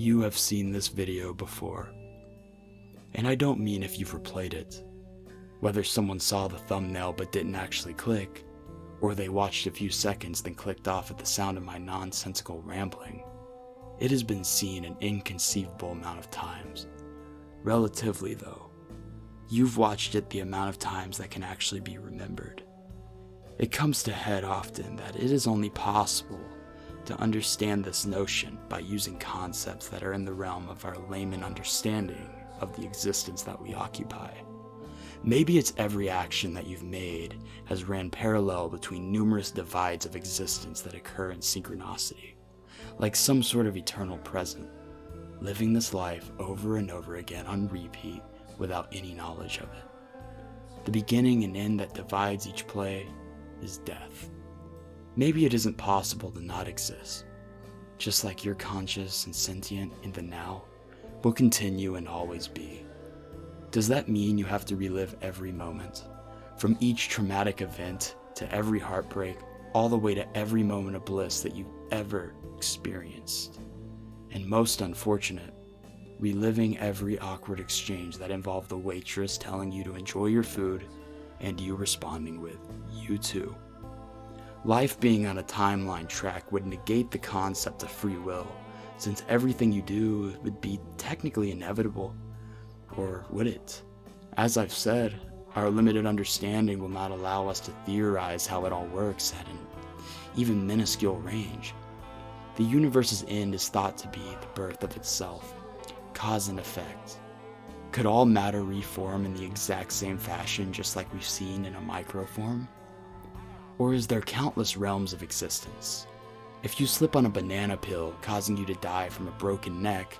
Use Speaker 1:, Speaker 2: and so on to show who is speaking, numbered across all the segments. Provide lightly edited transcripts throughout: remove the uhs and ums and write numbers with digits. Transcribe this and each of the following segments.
Speaker 1: You have seen this video before. And I don't mean if you've replayed it. Whether someone saw the thumbnail but didn't actually click, or they watched a few seconds then clicked off at the sound of my nonsensical rambling. It has been seen an inconceivable amount of times. Relatively though, you've watched it the amount of times that can actually be remembered. It comes to head often that it is only possible to understand this notion by using concepts that are in the realm of our layman understanding of the existence that we occupy. Maybe it's every action that you've made has ran parallel between numerous divides of existence that occur in synchronicity, like some sort of eternal present, living this life over and over again on repeat without any knowledge of it. The beginning and end that divides each play is death. Maybe it isn't possible to not exist, just like you're conscious and sentient in the now will continue and always be. Does that mean you have to relive every moment, from each traumatic event to every heartbreak, all the way to every moment of bliss that you've ever experienced? And most unfortunate, reliving every awkward exchange that involved the waitress telling you to enjoy your food and you responding with, "You too." Life being on a timeline track would negate the concept of free will, since everything you do would be technically inevitable. Or would it? As I've said, our limited understanding will not allow us to theorize how it all works at an even minuscule range. The universe's end is thought to be the birth of itself, cause and effect. Could all matter reform in the exact same fashion just like we've seen in a microform? Or is there countless realms of existence? If you slip on a banana peel causing you to die from a broken neck,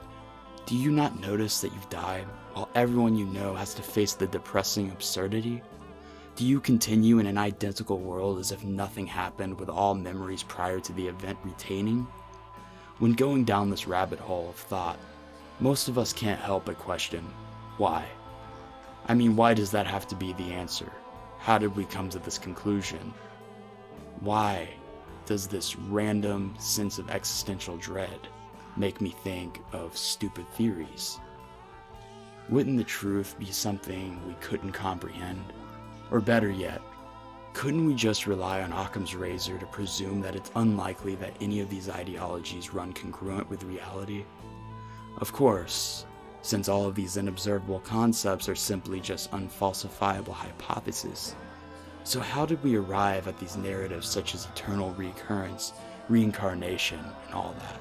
Speaker 1: do you not notice that you've died while everyone you know has to face the depressing absurdity? Do you continue in an identical world as if nothing happened with all memories prior to the event retaining? When going down this rabbit hole of thought, most of us can't help but question, why? I mean, why does that have to be the answer? How did we come to this conclusion? Why does this random sense of existential dread make me think of stupid theories? Wouldn't the truth be something we couldn't comprehend? Or better yet, couldn't we just rely on Occam's razor to presume that it's unlikely that any of these ideologies run congruent with reality? Of course, since all of these unobservable concepts are simply just unfalsifiable hypotheses. So how did we arrive at these narratives such as eternal recurrence, reincarnation, and all that?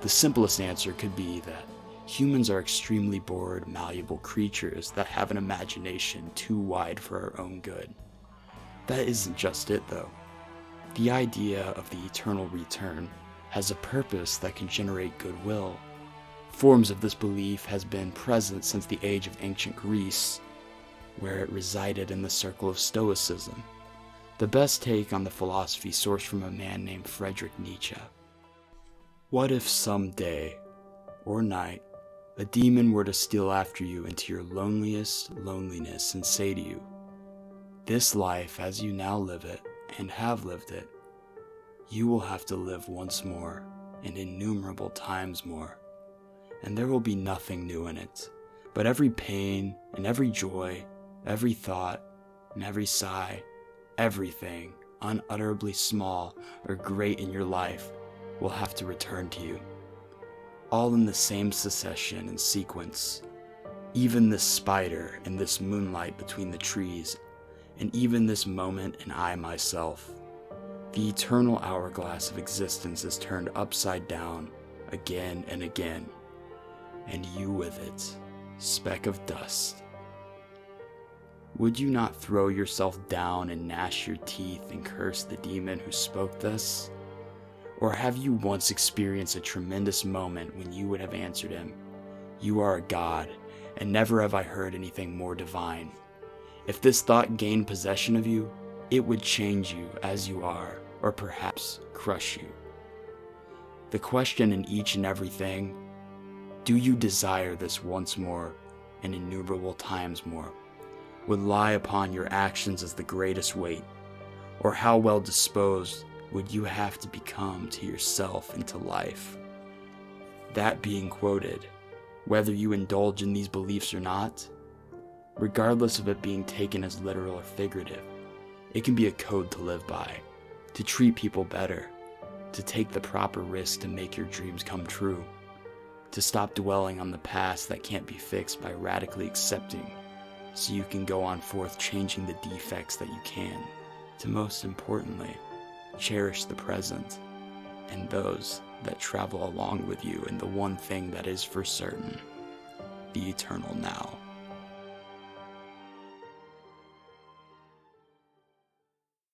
Speaker 1: The simplest answer could be that humans are extremely bored, malleable creatures that have an imagination too wide for our own good. That isn't just it though. The idea of the eternal return has a purpose that can generate goodwill. Forms of this belief has been present since the age of ancient Greece, where it resided in the circle of Stoicism. The best take on the philosophy sourced from a man named Friedrich Nietzsche. What if some day, or night, a demon were to steal after you into your loneliest loneliness and say to you, "This life as you now live it, and have lived it, you will have to live once more, and innumerable times more, and there will be nothing new in it, but every pain and every joy, every thought and every sigh, everything unutterably small or great in your life will have to return to you, all in the same succession and sequence, even this spider and this moonlight between the trees, and even this moment and I myself. The eternal hourglass of existence is turned upside down again and again, and you with it, speck of dust. Would you not throw yourself down and gnash your teeth and curse the demon who spoke thus? Or have you once experienced a tremendous moment when you would have answered him, "You are a god, and never have I heard anything more divine"? If this thought gained possession of you, it would change you as you are, or perhaps crush you. The question in each and everything, do you desire this once more and innumerable times more, would lie upon your actions as the greatest weight, or how well disposed would you have to become to yourself and to life? That being quoted, whether you indulge in these beliefs or not, regardless of it being taken as literal or figurative, it can be a code to live by, to treat people better, to take the proper risk to make your dreams come true, to stop dwelling on the past that can't be fixed by radically accepting, so you can go on forth changing the defects that you can, to most importantly, cherish the present and those that travel along with you in the one thing that is for certain, the eternal now.